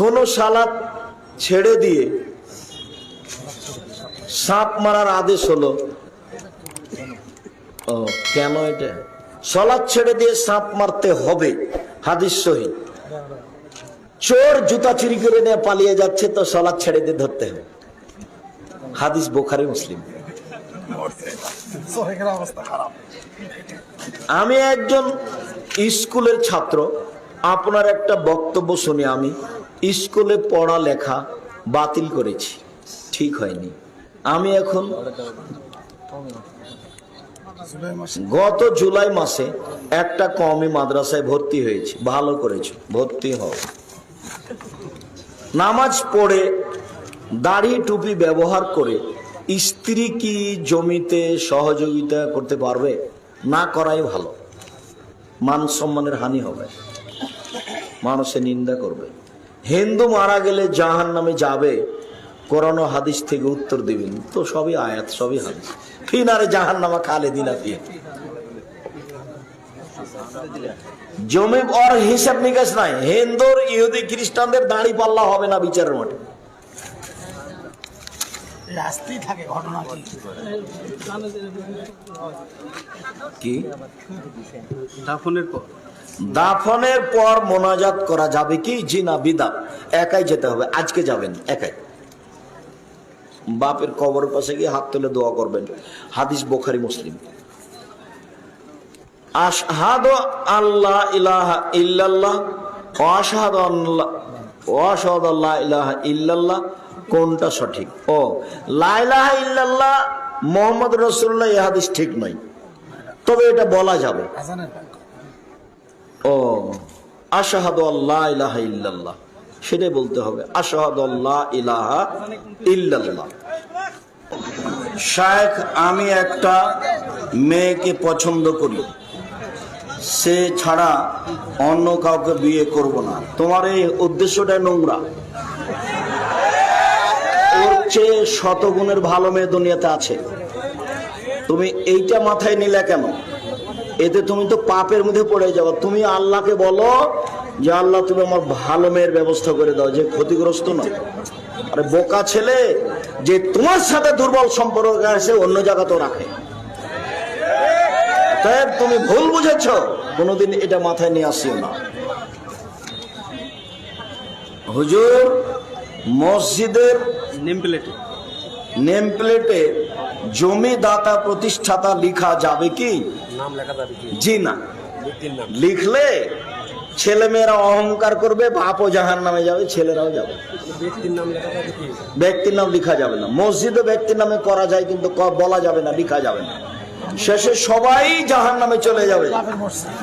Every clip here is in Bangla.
কোন সালাত ছেড়ে দিয়ে সাপ মারার আদেশ হলো। ও কেন এটা? সালাত ছেড়ে দিয়ে সাপ মারতে হবে, হাদিস সহিহ। চোর জুতা চুরি করে নিয়ে পালিয়ে যাচ্ছে, তো সালাত ছেড়ে দিয়ে ধরতে হবে, হাদিস বুখারী মুসলিম। আমি একজন স্কুলের ছাত্র, আপনার একটা বক্তব্য শুনে আমি স্কুলে পড়ালেখা বাতিল করেছি, ঠিক হয়নি। আমি এখন গত জুলাই মাসে একটা কওমি মাদ্রাসায় ভর্তি হয়েছি। ভালো করেছি, ভর্তি হও। নামাজ পড়ে দাড়ি টুপি ব্যবহার করে স্ত্রী কি জমিতে সহযোগিতা করতে পারবে? না করাই ভালো, মান সম্মানের হানি হবে, মানুষের নিন্দা করবে। হিন্দু মারা গেলে জাহান্নামে যাবে, কোরআন ও হাদিস থেকে উত্তর দিবেন তো? সবই আয়াত, সবই হাদিস। ফিনারে জাহান্নামা খালিদিনা ফিহা। জমি ওর হিসাব নিকাশ নাই। হিন্দুর, ইহুদি, খ্রিস্টানদের দাড়ি পাল্লা হবে না বিচারের মাঠে। কি দাফনের পর মোনাজাত করা যাবে কি? জি না, বিদআত। একাই যেতে হবে, আজকে যাবেন একাই। বাপের কবরের পাশে গিয়ে হাত তুলে দোয়া করবেন, হাদিস বুখারী মুসলিম। আশহাদু আল্লা ইলাহা ইল্লাল্লাহ ওয়া আশহাদু আল্লা ইলাহা ইল্লাল্লাহ, কোনটা সঠিক? ও লা ইলাহা ইল্লাল্লাহ মুহাম্মদ রাসূলুল্লাহ, এই হাদিস ঠিক নয়, তবে এটা বলা যাবে। ও আশহাদু আল্লা ইলাহা ইল্লাল্লাহ, সেটাই বলতে হবে, আশহাদু আল্লা ইলাহা ইল্লাল্লাহ। শায়েখ, আমি একটা মেয়েকে পছন্দ করি, সে ছাড়া অন্য কাউকে বিয়ে করব না। তোমার এই উদ্দেশ্যটা নোংরা। ওর চেয়ে শতগুণের ভালো মেয়ে দুনিয়াতে আছে, তুমি এইটা মাথায় নিলে কেন? এতে তুমি তো পাপের মধ্যে পড়ে যাবে। তুমি আল্লাহকে বলো যে আল্লাহ তুমি আমার ভালো মেয়ের ব্যবস্থা করে দাও, যে ক্ষতিগ্রস্ত নয়। আরে বোকা ছেলে, যে তোমার সাথে দুর্বল সম্পর্ক আছে অন্য জায়গা তো রাখে। তাই তুমি ভুল বুঝেছ, কোনোদিন এটা মাথায় নিয়ে আসিও না। হুজুর, মসজিদের নেম প্লেটে জমিদাতা প্রতিষ্ঠাতা লিখা যাবে কি? জি না। লিখলে ছেলে মেয়েরা অহংকার করবে, বাপও জাহান্নামে যাবে, ছেলেরাও যাবে। ব্যক্তির নাম লিখা যাবে না। মসজিদে ব্যক্তির নামে করা যায়, কিন্তু বলা যাবে না, লিখা যাবে না। শেষে সবাই জাহান্নামে চলে যাবে।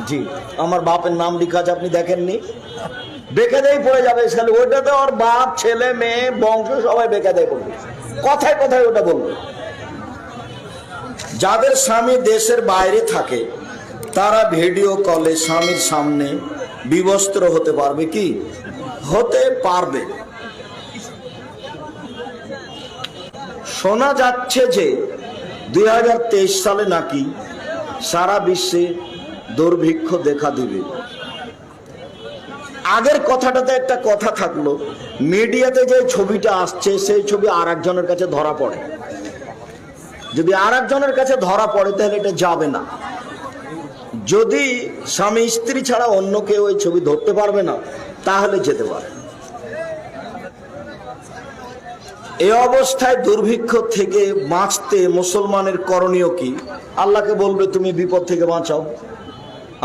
জি, আমার বাপের নাম লিখা আছে, আপনি দেখেননি? বেকায়দায় পড়ে যাবে। ওইটাতে ওর বাপ, ছেলে, মেয়ে, বংশ সবাই বেকায়দায় পড়বে। কথায় কথায় ওটা বলবে। যাদের স্বামী দেশের বাইরে থাকে তারা ভিডিও কলে স্বামীর সামনে বিবস্ত্র হতে পারবে কি? হতে পারবে। শোনা যাচ্ছে যে 2023 সালে নাকি সারা বিশ্বে দুর্ভিক্ষ দেখা দিবে। আগের কথাটাতে একটা কথা থাকলো, মিডিয়াতে যে ছবিটা আসছে সেই ছবি আর একজনের কাছে ধরা পড়ে। যদি আর একজনের কাছে ধরা পড়ে তাহলে এটা যাবে না। যদি স্বামী স্ত্রী ছাড়া অন্য কেউ ওই ছবি ধরতে পারবে না, তাহলে যেতে পারে। এই অবস্থায় দুর্ভিক্ষ থেকে বাঁচতে মুসলমানের করণীয় কি? আল্লাহকে বলবে তুমি বিপদ থেকে বাঁচাও,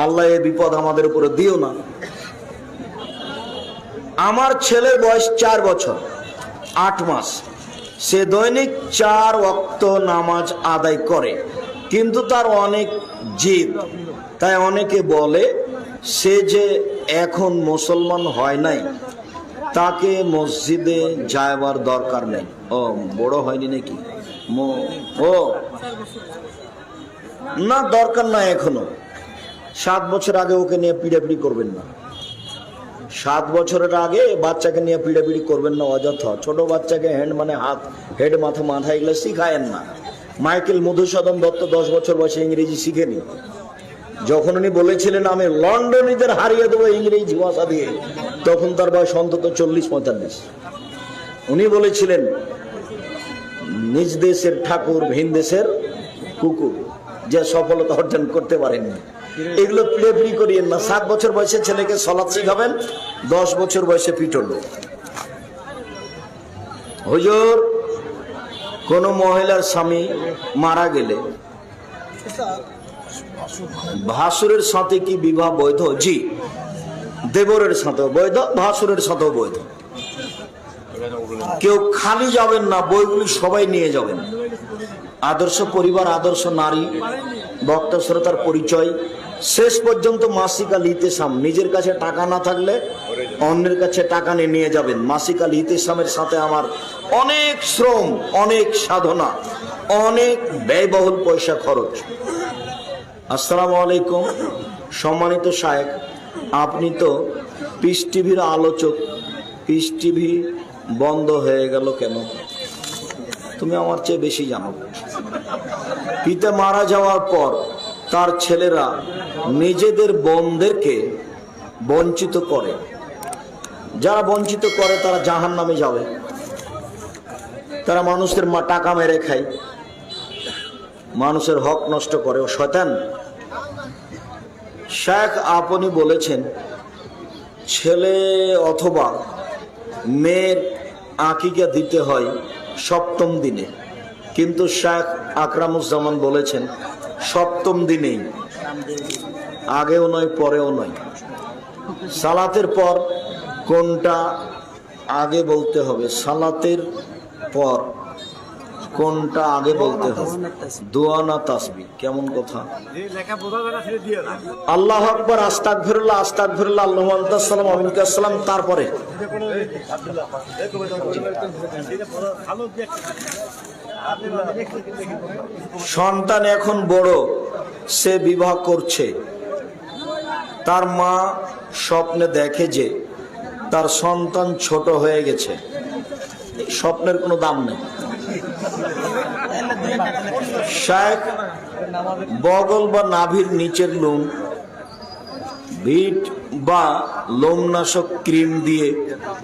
আল্লাহ এই বিপদ আমাদের উপরে দিও না। আমার ছেলের বয়স 4 বছর 8 মাস। সে দৈনিক 4 ওয়াক্ত নামাজ আদায় করে, কিন্তু তার অনেক জিদ। তাই অনেকে বলে সে যে এখন মুসলমান হয় নাই, তাকে মসজিদে যাওয়ার দরকার নেই। ও বড় হয়নি নাকি? ও না, দরকার নাই এখনো। 7 বছর আগে ওকে নিয়ে পিড়াপিড়ি করবেন না। 7 বছরের আগে বাচ্চাকে নিয়ে পিড়াপিড়ি করবেন না অযথা। ছোট বাচ্চাকে হ্যান্ড মানে হাত, হেড মাথা, মাথা এগুলো শিখায়েন না। মাইকেল মধুসূদন দত্ত 10 বছর বয়সে ইংরেজি শিখেনি। যখন উনি বলেছিলেন আমি লন্ডনীদের হারিয়ে দেবো ইংরেজি ভাষা দিয়ে, তখন তার বয়স অন্তত 40-45। উনি বলেছিলেন নিজ দেশের ঠাকুর ভিন দেশের কুকুর, যে সফলতা অর্জন করতে পারেননি। এগুলো প্লেবরি করিয়েন না। 7 বছর বয়সে ছেলেকে সলাৎ শিখাবেন, 10 বছর বয়সে পিটল। হুজুর, কোন মহিলার স্বামী মারা গেলে ভাসুরের সাথে কি বিবাহ বৈধ? জি, দেবরের সাথেও বৈধ, ভাসুরের সাথেও বৈধ। কেউ খালি যাবেন না, বইগুলি সবাই নিয়ে যাবেন। আদর্শ পরিবার, আদর্শ নারী, বক্তা শ্রোতার পরিচয়, শেষ পর্যন্ত মাসিক আল ইতিসাম। নিজের কাছে টাকা না থাকলে অন্যের কাছে টাকা নিয়ে যাবেন। মাসিক আল ইতিসামের সাথে আমার অনেক শ্রম, অনেক সাধনা, অনেক ব্যয়বহুল পয়সা খরচ। আসসালামু আলাইকুম। সম্মানিত শায়েখ, আপনি তো পিস টিভির আলোচক, পিস টিভি বন্ধ হয়ে গেল কেন? তুমি আমার চেয়ে বেশি জানো। পিতা মারা যাওয়ার পর তার ছেলেরা নিজেদের বোনদেরকে বঞ্চিত করে। যারা বঞ্চিত করে তারা জাহান্নামে যাবে। তারা মানুষের টাকা মেরে খায়, মানুষের হক নষ্ট করে, ও শয়তান। শেখ আপনি বলেছেন ছেলে অথবা মেয়ের আকিকা দিতে হয় 7ম দিনে, কিন্তু শেখ আকরামুজ্জামান বলেছেন 7ম দিনেই, আগেও নয় পরেও নয়। সালাতের পর কোনটা আগে বলতে হবে? সালাতের পর কোনটা আগে বলতে হবে? দোয়া না তাসবিহ? কেমন কথা? আল্লাহু আকবার, আস্তাগফিরুল্লাহ, আস্তাগফিরুল্লাহ, আল্লাহু আনতাস সালাম, আমিনকাস সালাম, তারপরে সন্তান এখন বড়, সে বিবাহ করছে। তার মা স্বপ্নে দেখে যে তার সন্তান ছোট হয়ে গেছে। স্বপ্নের কোনো দাম নেই। শায়েখ, বগল বা নাভির নিচের লোম ভিট বা লোমনাশক ক্রিম দিয়ে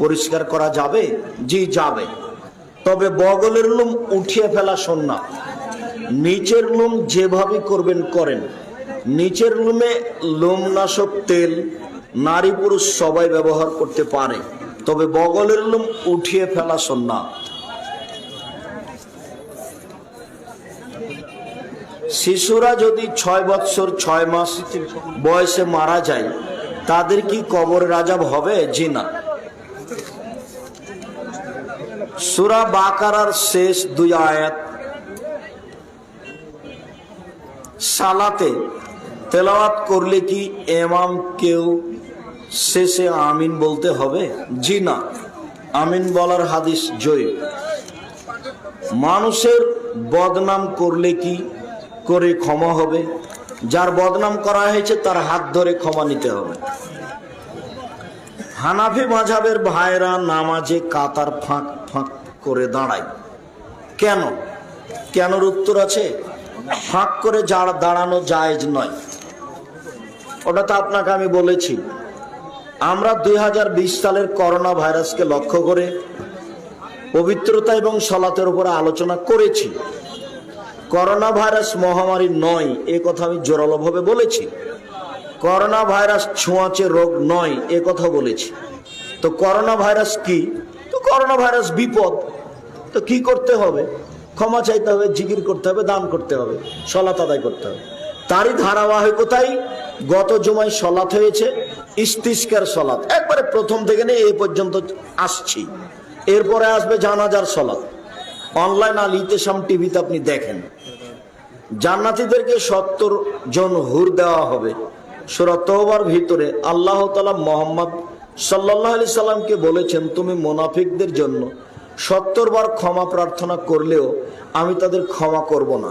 পরিষ্কার করা যাবে? জি, যাবে। তবে বগলের লোম উঠিয়ে ফেলা সুন্নাত। নিচের লোম যেভাবে করবেন করেন। নিচের লোমে লোমনাশক তেল নারী পুরুষ সবাই ব্যবহার করতে পারে, তবে বগলের লোম উঠিয়ে ফেলা সুন্নাত। শিশুরা যদি 6 বৎসর 6 মাস বয়সে মারা যায়, তাদের কি কবরের আযাব হবে? জি না। সূরা বাকারার শেষ 2 আয়াত সালাতে তেলাওয়াত করলে কি ইমামকেও শেষে আমিন বলতে হবে? জি না। আমিন বলার হাদিস জয়ীফ। মানুষের বদনাম করলে কি করে ক্ষমা হবে? যার বদনাম করা হয়েছে তার হাত ধরে ক্ষমা নিতে হবে। হানাফি মাযহাবের ভাইরা নামাজে কাতার ফাঁক ফাঁক করে দাঁড়ায় কেন? কেনর উত্তর আছে। ফাঁক করে দাঁড়ানো জায়েজ নয়। ওটা তো আপনাকে আমি বলেছি। আমরা 2020 সালের করোনা ভাইরাসকে লক্ষ্য করে পবিত্রতা এবং সালাতের উপরে আলোচনা করেছি। করোনা ভাইরাস মহামারী নয়, এ কথা আমি জোরালোভাবে বলেছি। করোনা ভাইরাস ছোঁয়াচে রোগ নয়, এ কথা বলেছি। তো করোনা ভাইরাস কি? তো করোনা ভাইরাস বিপদ। তো কি করতে হবে? ক্ষমা চাইতে হবে, জিকির করতে হবে, দান করতে হবে, সালাত আদায় করতে হবে। তারই ধারাবাহিকতায় গত জুমায় সালাত হয়েছে, ইস্তিসকার সালাত, একবারে প্রথম থেকে নিয়ে এই পর্যন্ত আসছি। এরপরে আসবে জানাজার সালাত। অনলাইন আল ইতিসাম টিভিতে আপনি দেখেন। জান্নাতীদেরকে 70 জন হুর দেওয়া হবে। সূরা তওবার ভিতরে আল্লাহ তাআলা মুহাম্মদ সাল্লাল্লাহু আলাইহি সাল্লামকে বলেছেন, তুমি মুনাফিকদের জন্য 70 বার ক্ষমা প্রার্থনা করলেও আমি তাদের ক্ষমা করব না।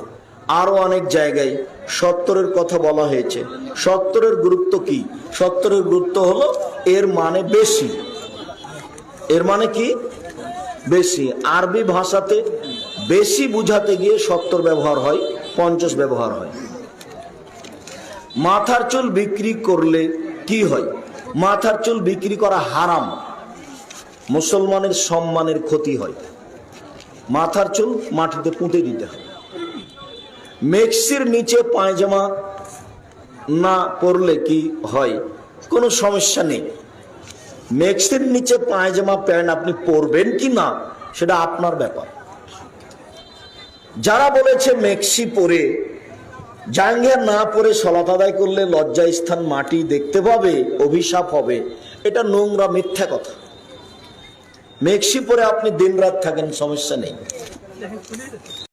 আরো অনেক জায়গায় 70-এর কথা বলা হয়েছে। 70-এর গুরুত্ব কি? 70-এর গুরুত্ব হলো এর মানে বেশি। এর মানে কি? বেশি। আরবি ভাষাতে বেশি বুঝাতে গিয়ে 70 ব্যবহার হয়, 50 ব্যবহার হয়। মাথার চুল বিক্রি করলে কি হয়? মাথার চুল বিক্রি করা হারাম, মুসলমানের সম্মানের ক্ষতি হয়। মাথার চুল মাটিতে পুঁতে দিতে হয়। মেক্সির নিচে পায়জামা না পরলে কি হয়? কোনো সমস্যা নেই। মেক্সির নিচে পায়জামা প্যান্ট আপনি পরবেন কি না সেটা আপনার ব্যাপার। যারা বলেছে মেক্সি পরে জাঙ্গিয়া না পরে সালাত আদায় করলে লজ্জা স্থান মাটি দেখতে পাবে, অভিশাপ হবে, এটা নোংরা মিথ্যা কথা। মেক্সি পরে আপনি দিন রাত থাকেন, সমস্যা নেই।